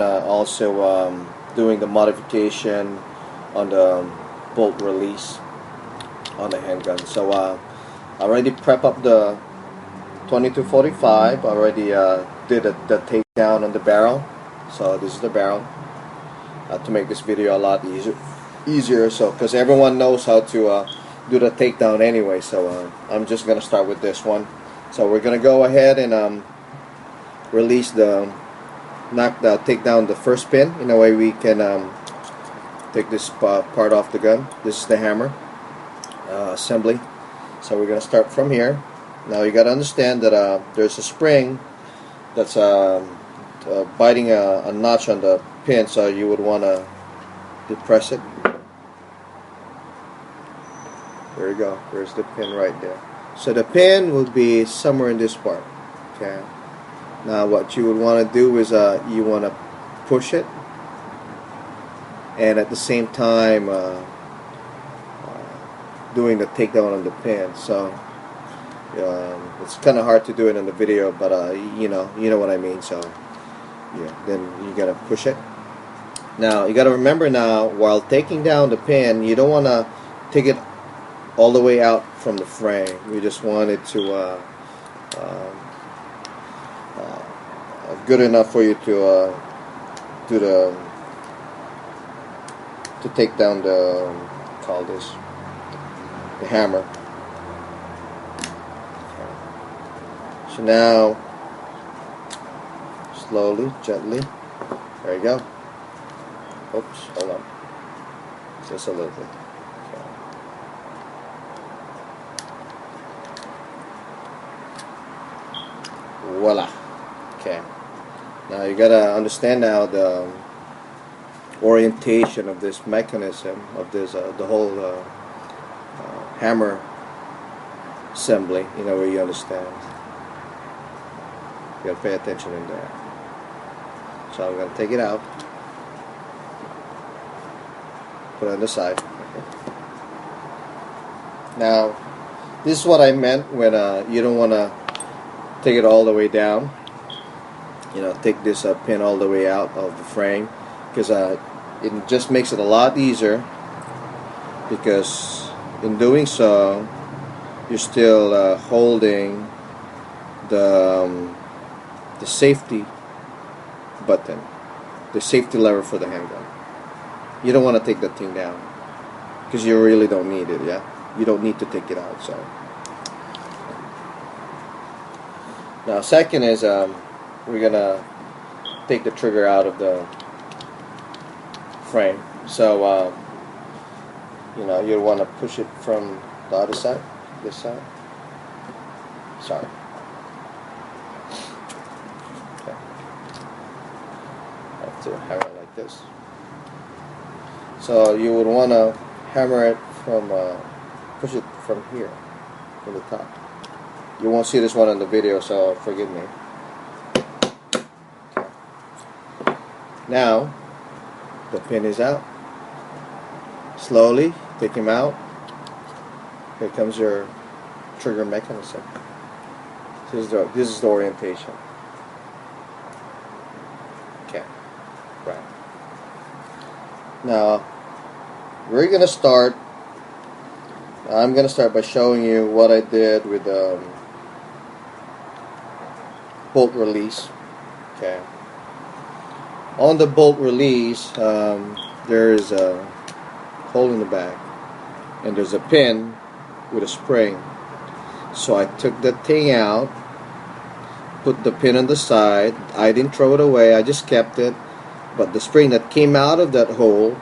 Also doing the modification on the bolt release on the handgun. So I already prep up the 2245. Already did the takedown on the barrel. So this is the barrel to make this video a lot easier. So because everyone knows how to do the takedown anyway. So I'm just gonna start with this one. So we're gonna go ahead and release take down the first pin. In a way we can take this part off the gun. This is the hammer assembly. So we're gonna start from here. Now you gotta understand that there's a spring that's biting a notch on the pin, so you would want to depress it. There you go. There's the pin right there. So the pin will be somewhere in this part. Okay. Now what you would want to do is you want to push it, and at the same time doing the takedown on the pin. So it's kind of hard to do it in the video, but you know what I mean. So yeah, then you gotta push it. Now you gotta remember, now while taking down the pin, you don't want to take it all the way out from the frame. You just want it to good enough for you to take down the the hammer. So now slowly, gently, there you go. Oops, hold on, just a little bit. Okay. Voila. Okay. Now you gotta understand now the orientation of this mechanism of this the whole hammer assembly. You know, where you understand. You gotta pay attention in there. So I'm gonna take it out, put it on the side. Okay. Now this is what I meant when you don't want to take it all the way down. You know, take this pin all the way out of the frame, because it just makes it a lot easier, because in doing so you're still holding the safety button, the safety lever for the handgun. You don't want to take that thing down, because you really don't need it. Yeah, you don't need to take it out. So now second is we're gonna take the trigger out of the frame. So you know, you want to push it from the other side, this side. Sorry. Okay. I have to hammer it like this. So you would want to hammer it from, push it from here, from the top. You won't see this one in the video, so forgive me. Now, the pin is out. Slowly take him out. Here comes your trigger mechanism. This is the orientation. Okay, right. Now, we're gonna start. I'm gonna start by showing you what I did with the bolt release. Okay. On the bolt release, there is a hole in the back, and there's a pin with a spring. So I took that thing out, put the pin on the side. I didn't throw it away, I just kept it. But the spring that came out of that hole,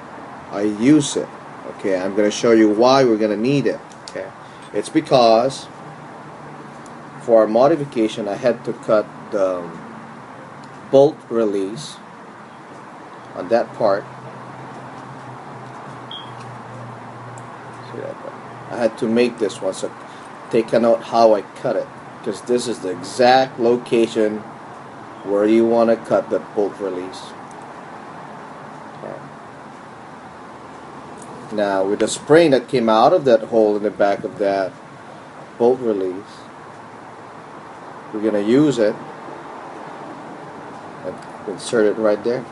I use it. Okay, I'm going to show you why we're going to need it. Okay, it's because for our modification, I had to cut the bolt release on that part. See that part? I had to make this one, so take a note how I cut it, because this is the exact location where you want to cut the bolt release. Okay. Now with the spring that came out of that hole in the back of that bolt release, we're going to use it and insert it right there.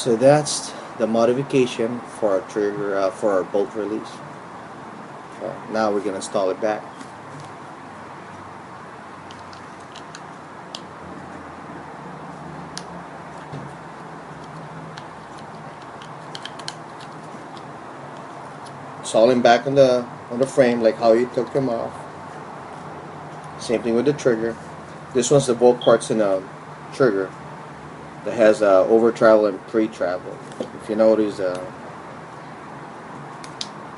So that's the modification for our trigger, for our bolt release. Okay, now we're gonna install it back. Installing back on the frame like how you took them off. Same thing with the trigger. This one's the Volquartsen trigger that has over travel and pre-travel. If you notice the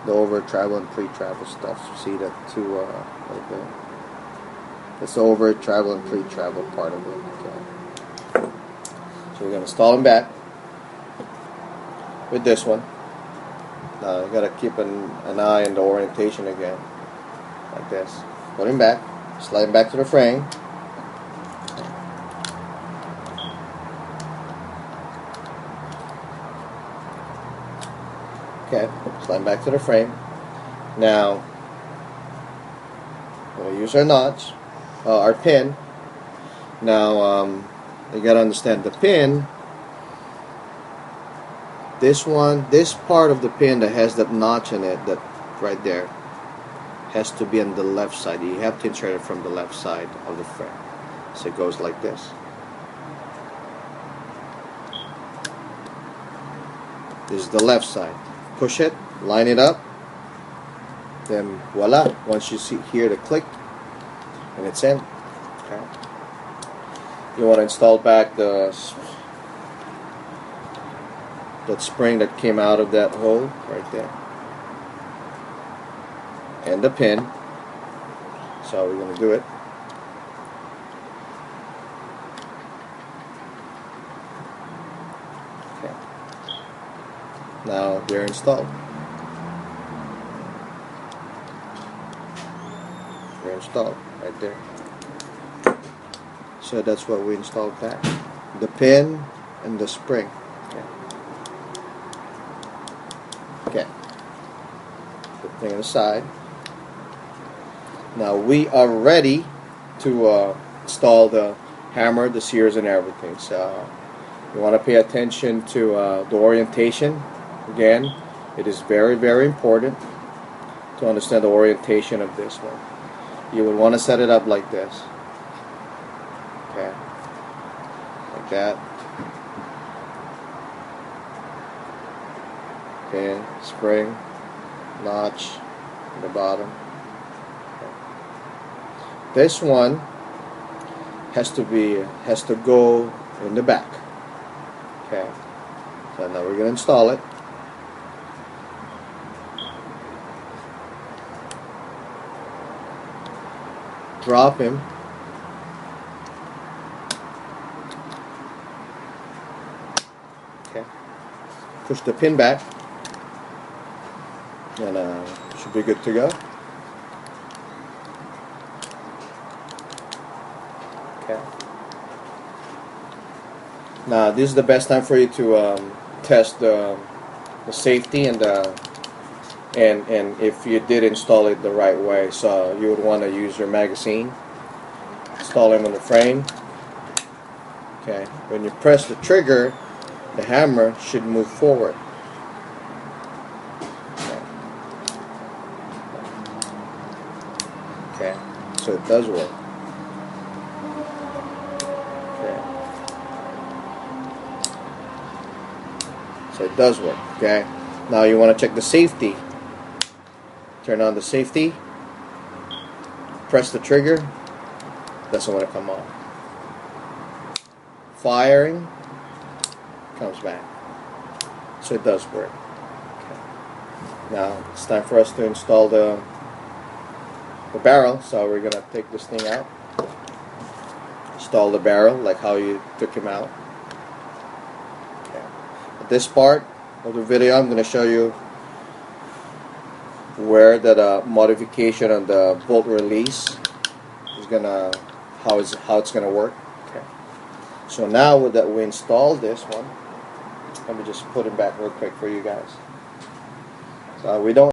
over travel and pre-travel stuff, see that two right there. That's the over travel and pre-travel part of it. Okay. So we're gonna install them back with this one. You gotta keep an eye on the orientation again, like this. Put him back, slide him back to the frame. Okay, slide back to the frame. Now, we'll use our notch, our pin. Now, you gotta understand the pin. This part of the pin that has that notch in it, that right there, has to be on the left side. You have to insert it from the left side of the frame. So it goes like this. This is the left side. Push it, line it up, then voila. Once you hear the click, and it's in. Okay. You want to install back that spring that came out of that hole right there, and the pin. So we're going to do it. Okay. Now they're installed. They're installed right there. So that's what we installed back: the pin and the spring. Okay. Put the thing on the side. Now we are ready to install the hammer, the shears, and everything. So you want to pay attention to the orientation. Again, it is very, very important to understand the orientation of this one. You would want to set it up like this. Okay. Like that. Pin, spring, notch at the bottom. Okay. This one has to go in the back. Okay. So now we're going to install it. Drop him. Okay. Push the pin back. And should be good to go. Okay. Now this is the best time for you to test the safety and if you did install it the right way. So you would want to use your magazine. Install them on the frame. Okay. When you press the trigger, the hammer should move forward. Okay, so it does work. Okay. So it does work. Okay. Now you want to check the safety. Turn on the safety. Press the trigger. Doesn't want to come on. Firing. Comes back. So it does work. Okay. Now it's time for us to install the barrel. So we're gonna take this thing out, install the barrel like how you took him out. Okay. At this part of the video, I'm gonna show you where that modification on the bolt release is gonna how it's gonna work. Okay. So now that we installed this one, let me just put it back real quick for you guys. So we don't